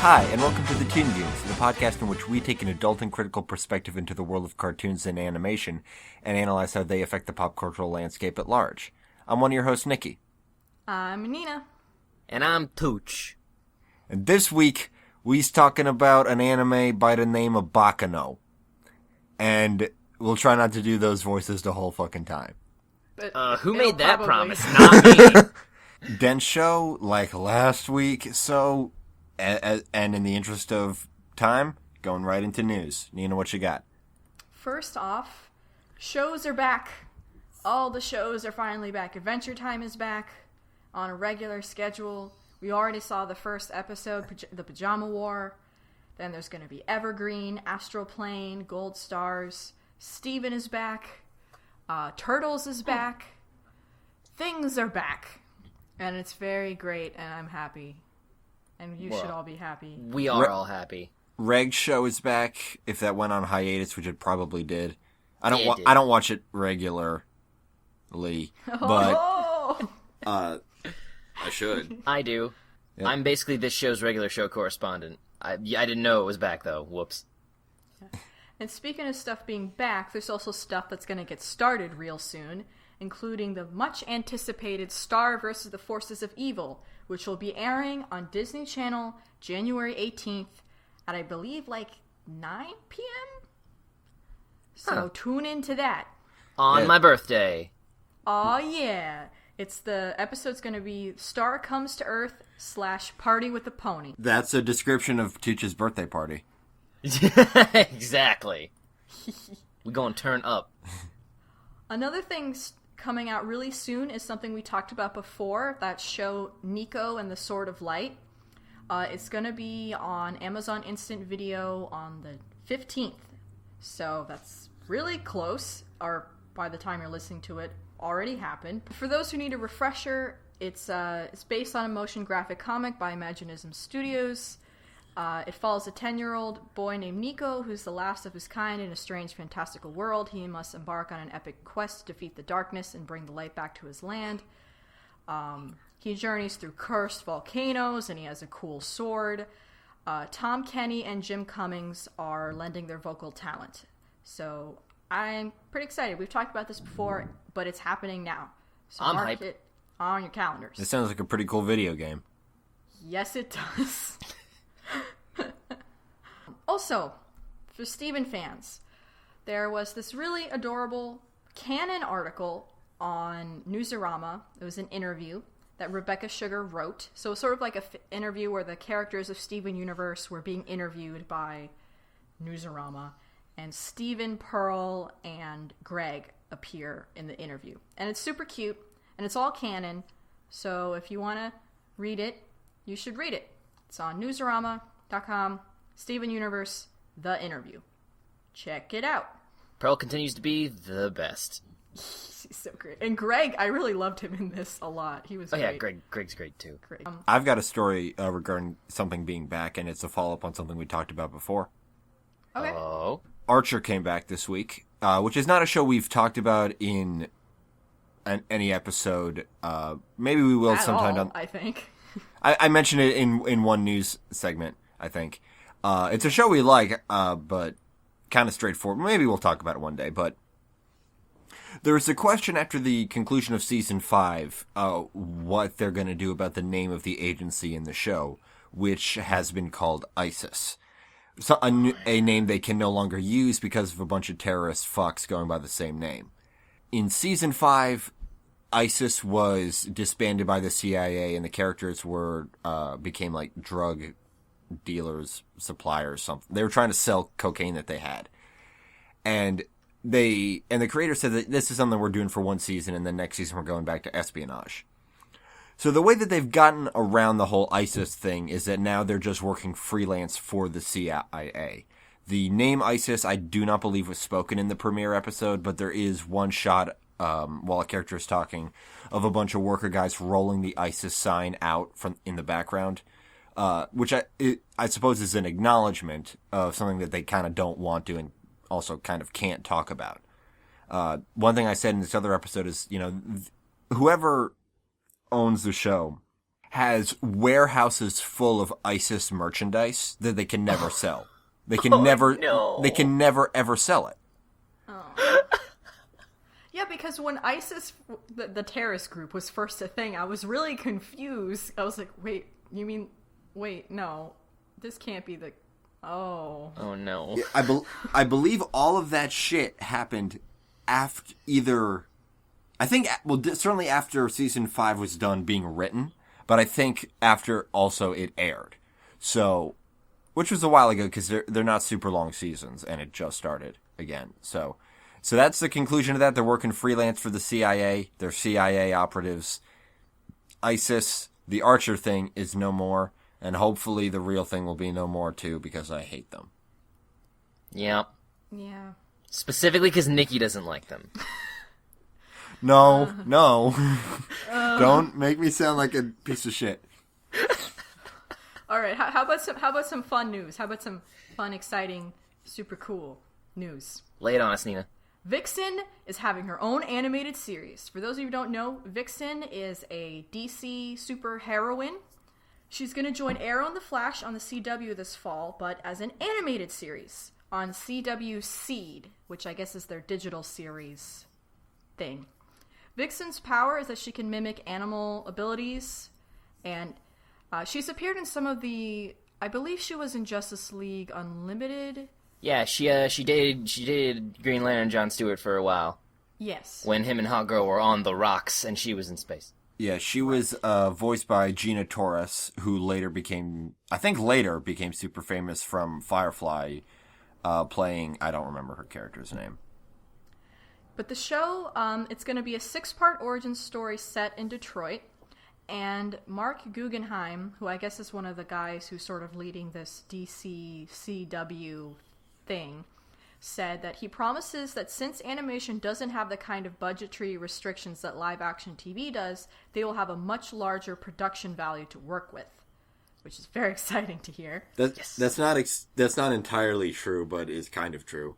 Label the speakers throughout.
Speaker 1: Hi, and welcome to the Toon Goons, the podcast in which we take an adult and critical perspective into the world of cartoons and animation and analyze how they affect the pop cultural landscape at large. I'm one of your hosts, Nicky.
Speaker 2: I'm Nina.
Speaker 3: And I'm Tooch.
Speaker 1: And this week, we's talking about an anime by the name of BACCANO. And we'll try not to do those voices the whole fucking time.
Speaker 2: But
Speaker 3: who made that
Speaker 2: probably...
Speaker 3: promise? Not me.
Speaker 1: Dense show, like last week, so... And in the interest of time, going right into news. Nina, what you got?
Speaker 2: First off, shows are back. All the shows are finally back. Adventure Time is back on a regular schedule. We already saw the first episode, the Pajama War. Then there's going to be Evergreen, Astral Plane, Gold Stars. Steven is back. Turtles is back. Things are back. And it's very great, and I'm happy. And you should all be happy.
Speaker 3: We are all happy.
Speaker 1: Reg show is back. If that went on hiatus, which it probably did. I don't watch it regularly, but I should.
Speaker 3: I do. Yep. I'm basically this show's regular show correspondent. I didn't know it was back though. Whoops.
Speaker 2: And speaking of stuff being back, there's also stuff that's going to get started real soon, including the much-anticipated Star vs. the Forces of Evil, which will be airing on Disney Channel January 18th at, I believe, like 9 p.m.? So tune into that.
Speaker 3: On my birthday.
Speaker 2: Aw, yeah. The episode's going to be Star Comes to Earth / Party with a Pony.
Speaker 1: That's a description of Tooch's birthday party.
Speaker 3: Exactly. We gonna turn up.
Speaker 2: Another thing coming out really soon is something we talked about before, that show Nico and the Sword of Light. It's going to be on Amazon Instant Video on the 15th. So that's really close, or by the time you're listening to it, already happened. For those who need a refresher, it's based on a motion graphic comic by Imaginism Studios. It follows a 10-year-old boy named Nico, who's the last of his kind in a strange, fantastical world. He must embark on an epic quest to defeat the darkness and bring the light back to his land. He journeys through cursed volcanoes, and he has a cool sword. Tom Kenny and Jim Cummings are lending their vocal talent. So I'm pretty excited. We've talked about this before, but it's happening now. So
Speaker 3: I'm
Speaker 2: mark
Speaker 3: hyped.
Speaker 2: it on your calendars.
Speaker 1: It sounds like a pretty cool video game.
Speaker 2: Yes, it does. Also, for Steven fans, there was this really adorable canon article on Newsarama. It was an interview that Rebecca Sugar wrote. So it was sort of like an interview where the characters of Steven Universe were being interviewed by Newsarama. And Steven, Pearl, and Greg appear in the interview. And it's super cute, and it's all canon. So if you want to read it, you should read it. It's on Newsarama.com. Steven Universe, the interview. Check it out.
Speaker 3: Pearl continues to be the best.
Speaker 2: He's so great. And Greg, I really loved him in this a lot. He was great.
Speaker 3: Oh yeah, Greg's great too.
Speaker 2: Great.
Speaker 1: I've got a story regarding something being back, and it's a follow-up on something we talked about before.
Speaker 2: Okay.
Speaker 3: Oh.
Speaker 1: Archer came back this week, which is not a show we've talked about in any episode. Maybe we will sometime.
Speaker 2: I think.
Speaker 1: I mentioned it in one news segment, I think. It's a show we like, but kind of straightforward. Maybe we'll talk about it one day, but there was a question after the conclusion of Season 5, what they're going to do about the name of the agency in the show, which has been called ISIS. So, a name they can no longer use because of a bunch of terrorist fucks going by the same name. In Season 5, ISIS was disbanded by the CIA, and the characters became like drug dealers, suppliers, something. They were trying to sell cocaine that they had. And the creator said that this is something we're doing for one season, and then next season we're going back to espionage. So the way that they've gotten around the whole ISIS thing is that now they're just working freelance for the CIA. The name ISIS, I do not believe was spoken in the premiere episode, but there is one shot while a character is talking of a bunch of worker guys rolling the ISIS sign out from in the background, which I suppose is an acknowledgement of something that they kind of don't want to and also kind of can't talk about. One thing I said in this other episode is, whoever owns the show has warehouses full of ISIS merchandise that they can never sell. They can never ever sell it.
Speaker 2: Yeah, because when ISIS, the terrorist group, was first a thing, I was really confused. I was like, wait, no, this can't be the... Oh
Speaker 3: no.
Speaker 1: Yeah, I believe all of that shit happened after certainly after season 5 was done being written, but I think after also it aired. So, which was a while ago because they're not super long seasons and it just started again. So that's the conclusion of that. They're working freelance for the CIA. They're CIA operatives. ISIS, the Archer thing, is no more. And hopefully the real thing will be no more, too, because I hate them.
Speaker 3: Yeah.
Speaker 2: Yeah.
Speaker 3: Specifically because Nicky doesn't like them.
Speaker 1: No. Don't make me sound like a piece of shit.
Speaker 2: All right, how about some fun news? How about some fun, exciting, super cool news?
Speaker 3: Lay it on us, Nina.
Speaker 2: Vixen is having her own animated series. For those of you who don't know, Vixen is a DC super heroine. She's going to join Arrow and the Flash on the CW this fall, but as an animated series on CW Seed, which I guess is their digital series thing. Vixen's power is that she can mimic animal abilities, and she's appeared in some of the... I believe she was in Justice League Unlimited.
Speaker 3: Yeah, she dated Green Lantern John Stewart for a while.
Speaker 2: Yes.
Speaker 3: When him and Hawkgirl were on the rocks and she was in space.
Speaker 1: Yeah, she was voiced by Gina Torres, who later became super famous from Firefly, playing, I don't remember her character's name.
Speaker 2: But the show, it's going to be a 6-part origin story set in Detroit, and Mark Guggenheim, who I guess is one of the guys who's sort of leading this DC CW thing, said that he promises that since animation doesn't have the kind of budgetary restrictions that live-action TV does, they will have a much larger production value to work with, which is very exciting to hear.
Speaker 1: That's not entirely true, but is kind of true.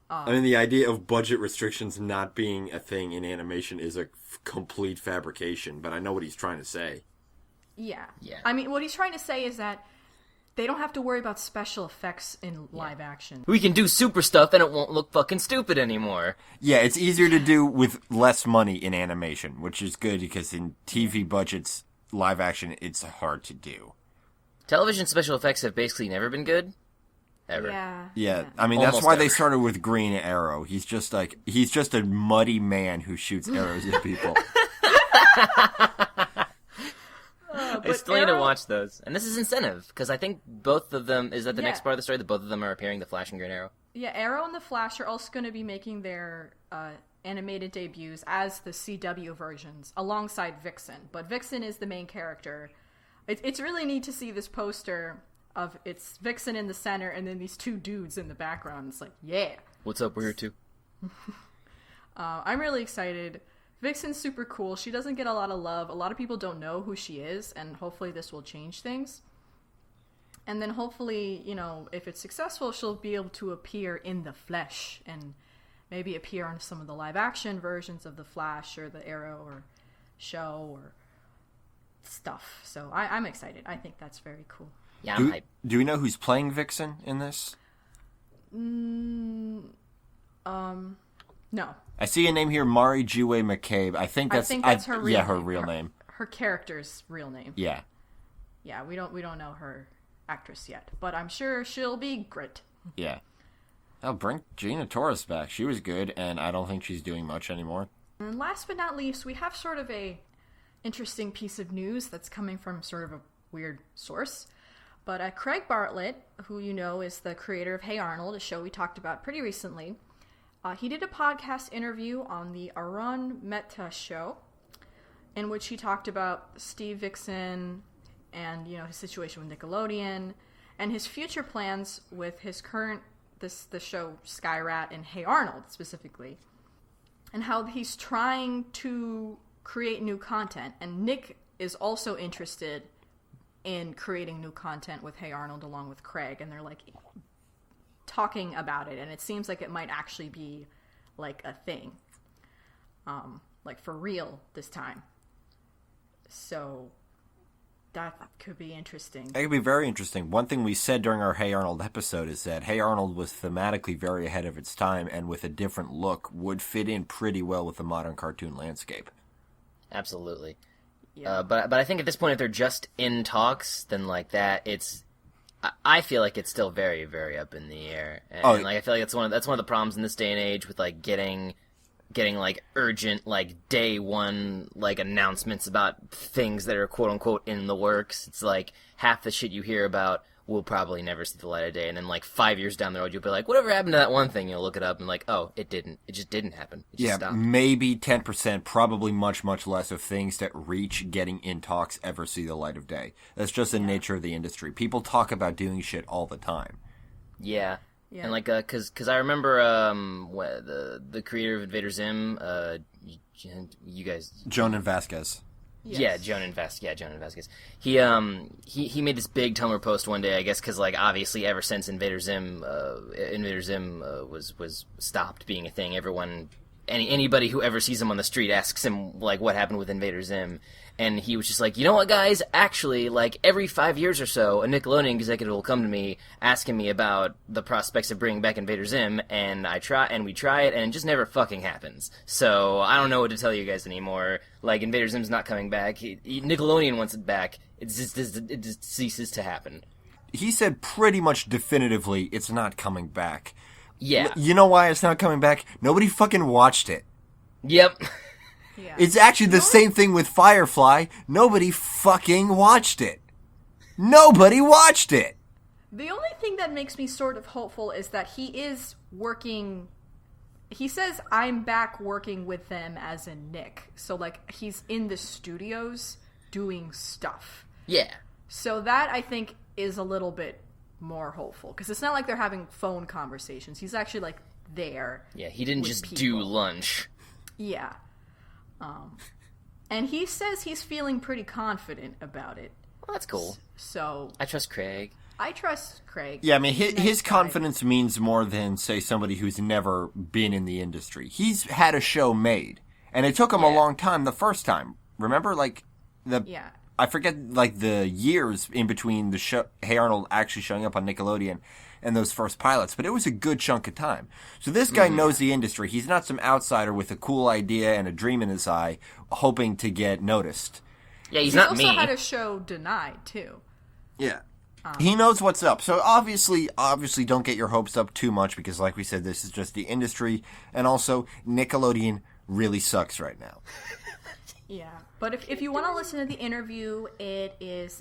Speaker 1: I mean, the idea of budget restrictions not being a thing in animation is a complete fabrication, but I know what he's trying to say.
Speaker 2: Yeah. I mean, what he's trying to say is that they don't have to worry about special effects in live action.
Speaker 3: We can do super stuff and it won't look fucking stupid anymore.
Speaker 1: Yeah, it's easier to do with less money in animation, which is good because in TV budgets, live action, it's hard to do.
Speaker 3: Television special effects have basically never been good. Ever.
Speaker 2: Yeah.
Speaker 1: I mean,
Speaker 3: Almost
Speaker 1: that's why
Speaker 3: ever.
Speaker 1: they started with Green Arrow. He's just a muddy man who shoots arrows at people.
Speaker 3: I still need to watch those. And this is incentive, because I think both of them, is that the next part of the story, that both of them are appearing, the Flash and Green Arrow?
Speaker 2: Yeah, Arrow and the Flash are also going to be making their animated debuts as the CW versions, alongside Vixen. But Vixen is the main character. It's really neat to see this poster of it's Vixen in the center and then these two dudes in the background. It's like, yeah.
Speaker 3: What's up, we're here too.
Speaker 2: I'm really excited. Vixen's super cool. She doesn't get a lot of love. A lot of people don't know who she is, and hopefully this will change things. And then hopefully, if it's successful, she'll be able to appear in the flesh and maybe appear on some of the live-action versions of the Flash or the Arrow or show or stuff. So I'm excited. I think that's very cool.
Speaker 3: Yeah, I'm hyped.
Speaker 1: Do we know who's playing Vixen in this?
Speaker 2: No.
Speaker 1: I see a name here, Mari Jiwe McCabe. I think that's
Speaker 2: her real name.
Speaker 1: her real name.
Speaker 2: Her character's real name.
Speaker 1: Yeah.
Speaker 2: Yeah, we don't know her actress yet, but I'm sure she'll be great.
Speaker 1: Yeah. Oh, bring Gina Torres back. She was good, and I don't think she's doing much anymore.
Speaker 2: And last but not least, we have sort of a interesting piece of news that's coming from sort of a weird source. But Craig Bartlett, who you know is the creator of Hey Arnold, a show we talked about pretty recently, he did a podcast interview on the Arun Mehta show, in which he talked about Steve Vixen and his situation with Nickelodeon and his future plans with his current the show Skyrat and Hey Arnold specifically, and how he's trying to create new content. And Nick is also interested in creating new content with Hey Arnold along with Craig, and they're like talking about it, and it seems like it might actually be like a thing, like for real this time. So That could be interesting.
Speaker 1: It could be very interesting. One thing we said during our Hey Arnold episode is that Hey Arnold was thematically very ahead of its time and with a different look would fit in pretty well with the modern cartoon landscape.
Speaker 3: Absolutely.
Speaker 2: Yeah.
Speaker 3: But I think at this point, if they're just in talks, then like that, I feel like it's still very, very up in the air. And like I feel like that's one of the problems in this day and age with like getting like urgent like day one like announcements about things that are quote unquote in the works. It's like half the shit you hear about will probably never see the light of day, and then like 5 years down the road you'll be like, whatever happened to that one thing? You'll look it up and like, oh, it just didn't happen. It just stopped.
Speaker 1: Maybe 10%, probably much less of things that reach getting in talks ever see the light of day. That's just the nature of the industry. People talk about doing shit all the time.
Speaker 3: Yeah. And like, cause I remember, the creator of Invader Zim, you guys,
Speaker 1: Jonan Vasquez.
Speaker 3: Yes. Yeah, Jonan Vasquez. He made this big Tumblr post one day, I guess, cause like obviously ever since Invader Zim was stopped being a thing, anybody who ever sees him on the street asks him like what happened with Invader Zim. And he was just like, you know what, guys? Actually, like, every 5 years or so, a Nickelodeon executive will come to me asking me about the prospects of bringing back Invader Zim, and we try it, and it just never fucking happens. So, I don't know what to tell you guys anymore. Like, Invader Zim's not coming back. Nickelodeon wants it back. It just ceases to happen.
Speaker 1: He said pretty much definitively it's not coming back.
Speaker 3: Yeah.
Speaker 1: You know why it's not coming back? Nobody fucking watched it.
Speaker 3: Yep.
Speaker 2: Yeah.
Speaker 1: It's actually the same thing with Firefly. Nobody fucking watched it. Nobody watched it.
Speaker 2: The only thing that makes me sort of hopeful is that he is working. He says, I'm back working with them as in Nick. So, like, he's in the studios doing stuff.
Speaker 3: Yeah.
Speaker 2: So that, I think, is a little bit more hopeful. Because it's not like they're having phone conversations. He's actually, like, there.
Speaker 3: Yeah, he didn't just
Speaker 2: people.
Speaker 3: do lunch.
Speaker 2: Yeah. And he says he's feeling pretty confident about it.
Speaker 3: Well, that's cool.
Speaker 2: So
Speaker 3: I trust Craig.
Speaker 1: Yeah, I mean, his confidence means more than, say, somebody who's never been in the industry. He's had a show made, and it took him a long time the first time. Remember, like, I forget, like, the years in between the show, Hey Arnold actually showing up on Nickelodeon and those first pilots, but it was a good chunk of time. So this guy knows the industry. He's not some outsider with a cool idea and a dream in his eye hoping to get noticed.
Speaker 3: Yeah, he's not me.
Speaker 2: He also had a show denied, too.
Speaker 1: Yeah. He knows what's up. So obviously don't get your hopes up too much because, like we said, this is just the industry. And also, Nickelodeon really sucks right now.
Speaker 2: Yeah. But if you want to listen to the interview, it is...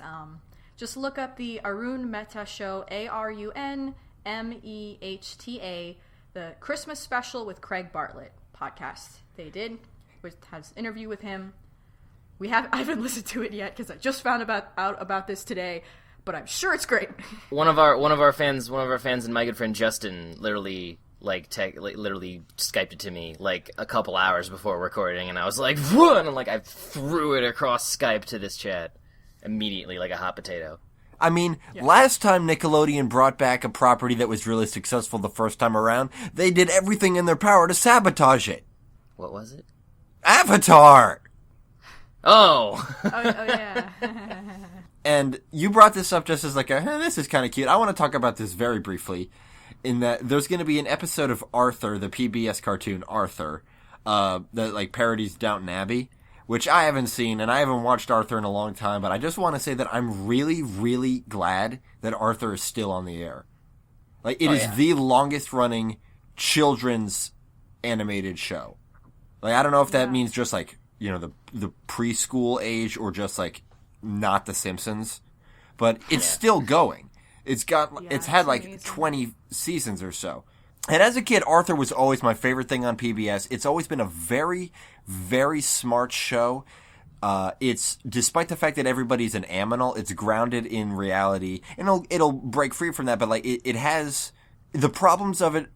Speaker 2: just look up the Arun Mehta Show, ARUNMEHTA, the Christmas special with Craig Bartlett podcast they did, which has an interview with him. I haven't listened to it yet because I just found out about this today, but I'm sure it's great.
Speaker 3: One of our fans, and my good friend Justin, literally Skyped it to me like a couple hours before recording, and I was like, "Whoa!" And I threw it across Skype to this chat immediately like a hot potato.
Speaker 1: I mean, last time Nickelodeon brought back a property that was really successful the first time around, they did everything in their power to sabotage it.
Speaker 3: What was it?
Speaker 1: Avatar!
Speaker 3: Oh!
Speaker 2: oh yeah.
Speaker 1: And you brought this up just as this is kind of cute. I want to talk about this very briefly, in that there's going to be an episode of Arthur, the PBS cartoon Arthur, that parodies Downton Abbey, which I haven't seen, and I haven't watched Arthur in a long time, but I just want to say that I'm really, really glad that Arthur is still on the air. It is the longest-running children's animated show. I don't know if that means just, the preschool age or just, not The Simpsons, but it's still going. It's had, amazing. 20 seasons or so. And as a kid, Arthur was always my favorite thing on PBS. It's always been a very, very smart show. It's, despite the fact that everybody's an aminal, it's grounded in reality. And it'll break free from that, but it has the problems of it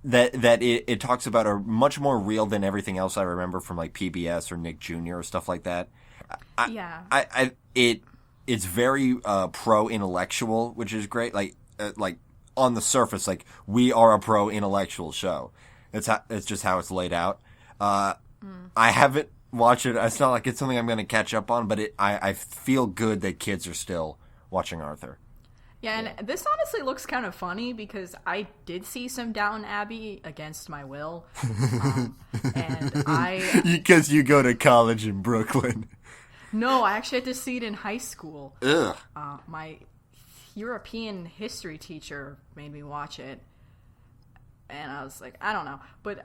Speaker 1: that it talks about are much more real than everything else I remember from PBS or Nick Jr. or stuff like that. It's very pro-intellectual, which is great. On the surface, we are a pro-intellectual show. That's just how it's laid out. I haven't watch it. It's not like it's something I'm going to catch up on, but I feel good that kids are still watching Arthur.
Speaker 2: Yeah, and this honestly looks kind of funny because I did see some Downton Abbey against my will. And
Speaker 1: Because you go to college in Brooklyn.
Speaker 2: No, I actually had to see it in high school.
Speaker 1: Ugh.
Speaker 2: My European history teacher made me watch it. And I was like, I don't know. But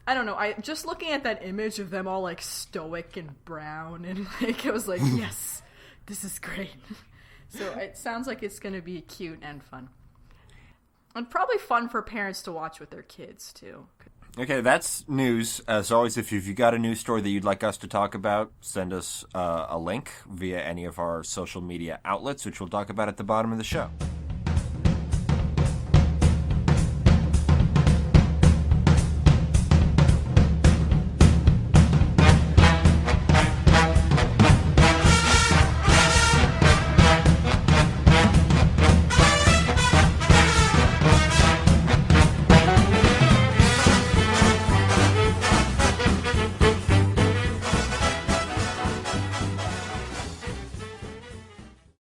Speaker 2: I don't know. I just looking at that image of them all like stoic and brown and like I was like, yes, this is great. So it sounds like it's going to be cute and fun. And probably fun for parents to watch with their kids, too.
Speaker 1: Okay, that's news. As always, if you've got a news story that you'd like us to talk about, send us a link via any of our social media outlets, which we'll talk about at the bottom of the show.